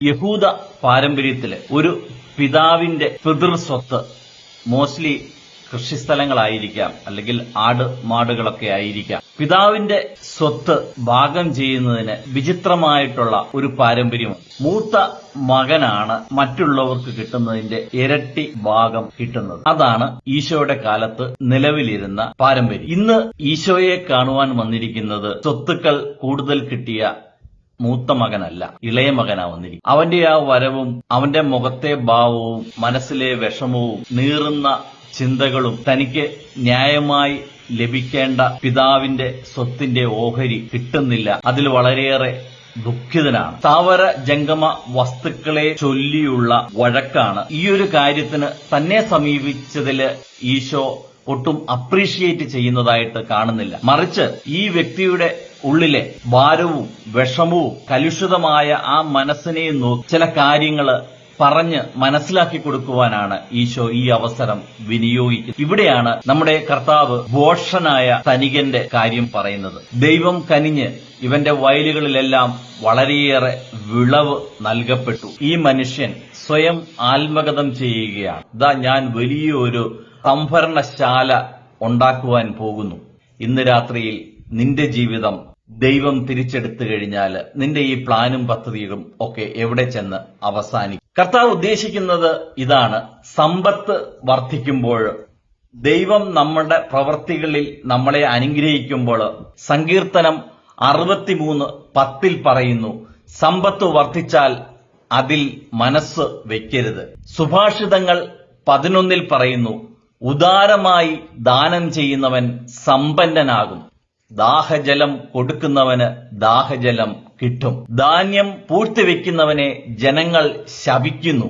യഹൂദ പാരമ്പര്യത്തില് ഒരു പിതാവിന്റെ പിതൃസ്വത്ത് മോസ്റ്റ്ലി കൃഷിസ്ഥലങ്ങളായിരിക്കാം, അല്ലെങ്കിൽ മാടുകളൊക്കെ ആയിരിക്കാം. പിതാവിന്റെ സ്വത്ത് ഭാഗം ചെയ്യുന്നതിന് വിചിത്രമായിട്ടുള്ള ഒരു പാരമ്പര്യമാണ്. മൂത്ത മകനാണ് മറ്റുള്ളവർക്ക് കിട്ടുന്നതിന്റെ ഇരട്ടി ഭാഗം കിട്ടുന്നത്. അതാണ് ഈശോയുടെ കാലത്ത് നിലവിലിരുന്ന പാരമ്പര്യം. ഇന്ന് ഈശോയെ കാണുവാൻ വന്നിരിക്കുന്നത് സ്വത്തുക്കൾ കൂടുതൽ കിട്ടിയ മൂത്ത മകനല്ല, ഇളയ മകനാ വന്നിരിക്കും. അവന്റെ ആ വരവും അവന്റെ മുഖത്തെ ഭാവവും മനസ്സിലെ വിഷമവും നീറുന്ന ചിന്തകളും തനിക്ക് ന്യായമായി ലഭിക്കേണ്ട പിതാവിന്റെ സ്വത്തിന്റെ ഓഹരി കിട്ടുന്നില്ല. അതിൽ വളരെയേറെ ദുഃഖിതനാണ്. സ്ഥാവര ജംഗമ വസ്തുക്കളെ ചൊല്ലിയുള്ള വഴക്കാണ്. ഈ ഒരു കാര്യത്തിന് തന്നെ സമീപിച്ചതില് ഈശോ ഒട്ടും അപ്രീഷിയേറ്റ് ചെയ്യുന്നതായിട്ട് കാണുന്നില്ല. മറിച്ച് ഈ വ്യക്തിയുടെ ഉള്ളിലെ ഭാരവും വിഷമവും കലുഷിതമായ ആ മനസ്സിനെ നോക്കി ചില കാര്യങ്ങള് പറഞ്ഞ് മനസ്സിലാക്കി കൊടുക്കുവാനാണ് ഈശോ ഈ അവസരം വിനിയോഗിക്കുന്നത്. ഇവിടെയാണ് നമ്മുടെ കർത്താവ് ഭോഷനായ ധനികന്റെ കാര്യം പറയുന്നത്. ദൈവം കനിഞ്ഞ് ഇവന്റെ വയലുകളിലെല്ലാം വളരെയേറെ വിളവ് നൽകപ്പെട്ടു. ഈ മനുഷ്യൻ സ്വയം ആത്മഗതം ചെയ്യുകയാണ്. ഇതാ ഞാൻ വലിയൊരു സംഭരണശാല ഉണ്ടാക്കുവാൻ പോകുന്നു. ഇന്ന് രാത്രിയിൽ നിന്റെ ജീവിതം ദൈവം തിരിച്ചെടുത്തു കഴിഞ്ഞാൽ നിന്റെ ഈ പ്ലാനും പദ്ധതികളും ഒക്കെ എവിടെ ചെന്ന് അവസാനിക്കും? കർത്താവ് ഉദ്ദേശിക്കുന്നത് ഇതാണ്. സമ്പത്ത് വർദ്ധിക്കുമ്പോൾ, ദൈവം നമ്മുടെ പ്രവൃത്തികളിൽ നമ്മളെ അനുഗ്രഹിക്കുമ്പോൾ, സങ്കീർത്തനം 63:10 പറയുന്നു, സമ്പത്ത് വർദ്ധിച്ചാൽ അതിൽ മനസ്സ് വെക്കരുത്. സുഭാഷിതങ്ങൾ 11 പറയുന്നു, ഉദാരമായി ദാനം ചെയ്യുന്നവൻ സമ്പന്നനാകും. ദാഹജലം കൊടുക്കുന്നവന് ദാഹജലം കിട്ടും. ധാന്യം പൂഴ്ത്തിവെക്കുന്നവനെ ജനങ്ങൾ ശപിക്കുന്നു,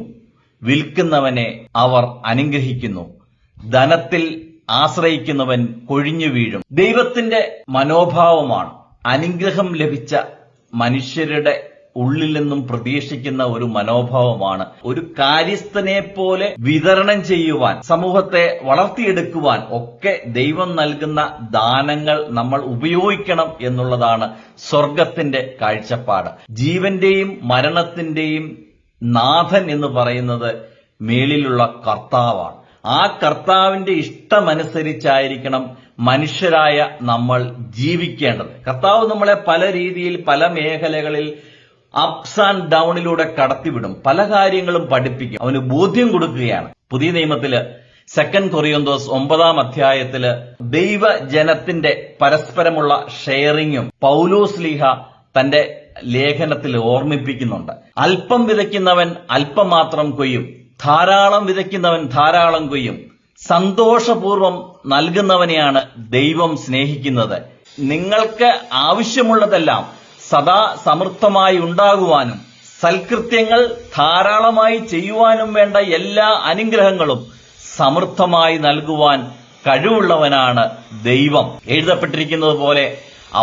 വിൽക്കുന്നവനെ അവർ അനുഗ്രഹിക്കുന്നു. ധനത്തിൽ ആശ്രയിക്കുന്നവൻ കൊഴിഞ്ഞു വീഴും. ദൈവത്തിന്റെ മനോഭാവമാണ് അനുഗ്രഹം ലഭിച്ച മനുഷ്യരുടെ ഉള്ളിൽ നിന്നും പ്രതീക്ഷിക്കുന്ന ഒരു മനോഭാവമാണ്. ഒരു കാര്യസ്ഥനെ പോലെ വിതരണം ചെയ്യുവാൻ, സമൂഹത്തെ വളർത്തിയെടുക്കുവാൻ ഒക്കെ ദൈവം നൽകുന്ന ദാനങ്ങൾ നമ്മൾ ഉപയോഗിക്കണം എന്നുള്ളതാണ് സ്വർഗത്തിന്റെ കാഴ്ചപ്പാട്. ജീവന്റെയും മരണത്തിന്റെയും നാഥൻ എന്ന് പറയുന്നത് മേളിലുള്ള കർത്താവാണ്. ആ കർത്താവിന്റെ ഇഷ്ടമനുസരിച്ചായിരിക്കണം മനുഷ്യരായ നമ്മൾ ജീവിക്കേണ്ടത്. കർത്താവ് നമ്മളെ പല രീതിയിൽ പല മേഖലകളിൽ അപ്സ് ആൻഡ് ഡൗണിലൂടെ കടത്തിവിടും. പല കാര്യങ്ങളും പഠിപ്പിക്കും, അവന് ബോധ്യം കൊടുക്കുകയാണ്. പുതിയ നിയമത്തില് 2 കൊറിന്തോസ് 9 ദൈവജനത്തിന്റെ പരസ്പരമുള്ള ഷെയറിങ്ങും പൗലോസ്ലീഹ തന്റെ ലേഖനത്തിൽ ഓർമ്മിപ്പിക്കുന്നുണ്ട്. അല്പം വിതയ്ക്കുന്നവൻ അല്പം മാത്രം കൊയ്യും, ധാരാളം വിതയ്ക്കുന്നവൻ ധാരാളം കൊയ്യും. സന്തോഷപൂർവം നൽകുന്നവനെയാണ് ദൈവം സ്നേഹിക്കുന്നത്. നിങ്ങൾക്ക് ആവശ്യമുള്ളതെല്ലാം സദാ സമൃദ്ധമായി ഉണ്ടാകുവാനും സൽകൃത്യങ്ങൾ ധാരാളമായി ചെയ്യുവാനും വേണ്ട എല്ലാ അനുഗ്രഹങ്ങളും സമൃദ്ധമായി നൽകുവാൻ കഴിവുള്ളവനാണ് ദൈവം. എഴുതപ്പെട്ടിരിക്കുന്നത് പോലെ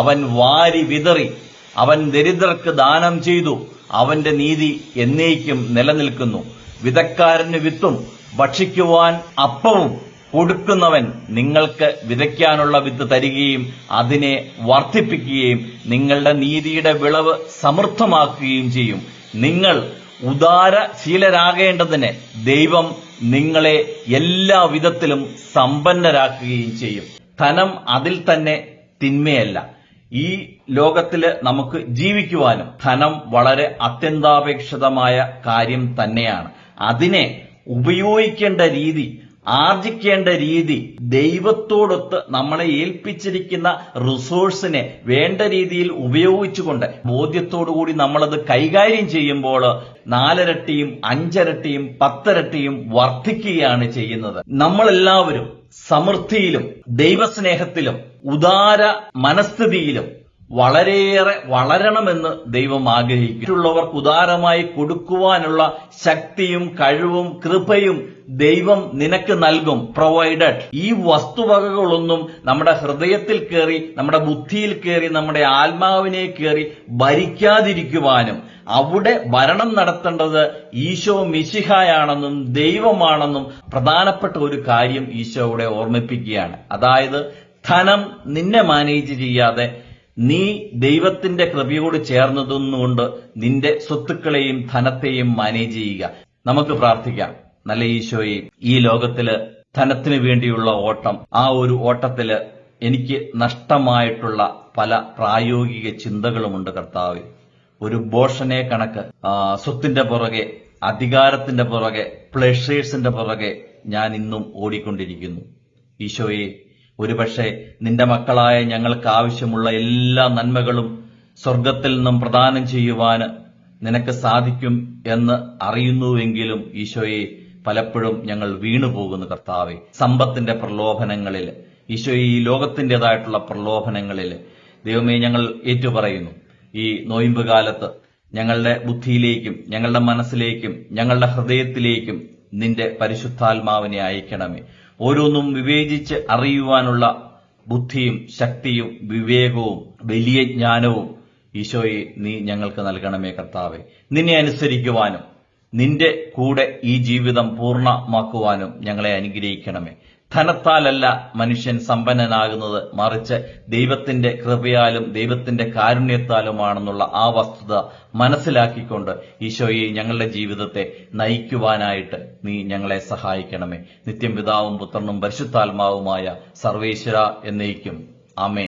അവൻ വാരി വിതറി, അവൻ ദരിദ്രർക്ക് ദാനം ചെയ്തു, അവന്റെ നീതി എന്നേക്കും നിലനിൽക്കുന്നു. വിതക്കാരന് വിത്തും ഭക്ഷിക്കുവാൻ അപ്പവും കൊടുക്കുന്നവൻ നിങ്ങൾക്ക് വിതയ്ക്കാനുള്ള വിത്ത് തരികയും അതിനെ വർദ്ധിപ്പിക്കുകയും നിങ്ങളുടെ നീതിയുടെ വിളവ് സമൃദ്ധമാക്കുകയും ചെയ്യും. നിങ്ങൾ ഉദാരശീലരാകേണ്ടതിന് ദൈവം നിങ്ങളെ എല്ലാ വിധത്തിലും സമ്പന്നരാക്കുകയും ചെയ്യും. ധനം അതിൽ തന്നെ തിന്മയല്ല. ഈ ലോകത്തില് നമുക്ക് ജീവിക്കുവാനും ധനം വളരെ അത്യന്താപേക്ഷിതമായ കാര്യം തന്നെയാണ്. അതിനെ ഉപയോഗിക്കേണ്ട രീതി, ആർജിക്കേണ്ട രീതി, ദൈവത്തോടൊത്ത് നമ്മളെ ഏൽപ്പിച്ചിരിക്കുന്ന റിസോഴ്സിനെ വേണ്ട രീതിയിൽ ഉപയോഗിച്ചുകൊണ്ട് ബോധ്യത്തോടുകൂടി നമ്മളത് കൈകാര്യം ചെയ്യുമ്പോൾ 4 ഇരട്ടിയും 5 ഇരട്ടിയും 10 ഇരട്ടിയും വർദ്ധിക്കുകയാണ് ചെയ്യുന്നത്. നമ്മളെല്ലാവരും സമൃദ്ധിയിലും ദൈവസ്നേഹത്തിലും ഉദാര മനസ്ഥിതിയിലും വളരെയേറെ വളരണമെന്ന് ദൈവം ആഗ്രഹിക്കും. മറ്റുള്ളവർക്ക് ഉദാരമായി കൊടുക്കുവാനുള്ള ശക്തിയും കഴിവും കൃപയും ദൈവം നിനക്ക് നൽകും, പ്രൊവൈഡഡ്. ഈ വസ്തുവകകളൊന്നും നമ്മുടെ ഹൃദയത്തിൽ കയറി, നമ്മുടെ ബുദ്ധിയിൽ കയറി, നമ്മുടെ ആത്മാവിനെ കയറി ഭരിക്കാതിരിക്കുവാനും അവിടെ ഭരണം നടത്തേണ്ടത് ഈശോ മിശിഹായാണെന്നും ദൈവമാണെന്നും പ്രധാനപ്പെട്ട ഒരു കാര്യം ഈശോ ഇവിടെ ഓർമ്മിപ്പിക്കുകയാണ്. അതായത് ധനം നിന്നെ മാനേജ് ചെയ്യാതെ നീ ദൈവത്തിന്റെ കൃപയോട് ചേർന്നതുകൊണ്ട് നിന്റെ സ്വത്തുക്കളെയും ധനത്തെയും മാനേജ് ചെയ്യുക. നമുക്ക് പ്രാർത്ഥിക്കാം. നല്ല ഈശോയെ, ഈ ലോകത്തില് ധനത്തിന് വേണ്ടിയുള്ള ഓട്ടം, ആ ഒരു ഓട്ടത്തില് എനിക്ക് നഷ്ടമായിട്ടുള്ള പല പ്രായോഗിക ചിന്തകളുമുണ്ട് കർത്താവേ. ഒരു ബോഷനെ കണക്ക് സ്വത്തിന്റെ പുറകെ, അധികാരത്തിന്റെ പുറകെ, പ്ലഷേഴ്സിന്റെ പുറകെ ഞാൻ ഇന്നും ഓടിക്കൊണ്ടിരിക്കുന്നു. ഈശോയെ, ഒരുപക്ഷെ നിന്റെ മക്കളായ ഞങ്ങൾക്ക് ആവശ്യമുള്ള എല്ലാ നന്മകളും സ്വർഗത്തിൽ നിന്നും പ്രദാനം ചെയ്യുവാന് നിനക്ക് സാധിക്കും എന്ന് അറിയുന്നുവെങ്കിലും ഈശോയെ, പലപ്പോഴും ഞങ്ങൾ വീണുപോകുന്നു കർത്താവെ. സമ്പത്തിന്റെ പ്രലോഭനങ്ങളിൽ, ഈശോയെ, ഈ ലോകത്തിൻ്റെതായിട്ടുള്ള പ്രലോഭനങ്ങളിൽ ദൈവമേ ഞങ്ങൾ ഏറ്റുപറയുന്നു. ഈ നോയമ്പ് കാലത്ത് ഞങ്ങളുടെ ബുദ്ധിയിലേക്കും ഞങ്ങളുടെ മനസ്സിലേക്കും ഞങ്ങളുടെ ഹൃദയത്തിലേക്കും നിന്റെ പരിശുദ്ധാത്മാവിനെ അയക്കണമേ. ഓരോന്നും വിവേചിച്ച് അറിയുവാനുള്ള ബുദ്ധിയും ശക്തിയും വിവേകവും വലിയ ജ്ഞാനവും ഈശോയെ നീ ഞങ്ങൾക്ക് നൽകണമേ കർത്താവെ. നിന്നെ അനുസരിക്കുവാനും നിന്റെ കൂടെ ഈ ജീവിതം പൂർണ്ണമാക്കുവാനും ഞങ്ങളെ അനുഗ്രഹിക്കണമേ. ധനത്താലല്ല മനുഷ്യൻ സമ്പന്നനാകുന്നത്, മറിച്ച് ദൈവത്തിന്റെ കൃപയാലും ദൈവത്തിന്റെ കാരുണ്യത്താലുമാണെന്നുള്ള ആ വസ്തുത മനസ്സിലാക്കിക്കൊണ്ട് ഈശോയെ ഞങ്ങളുടെ ജീവിതത്തെ നയിക്കുവാനായിട്ട് നീ ഞങ്ങളെ സഹായിക്കണമേ. നിത്യം പിതാവും പുത്രനും പരിശുദ്ധാത്മാവുമായ സർവേശ്വര എന്നേക്കും. ആമേൻ.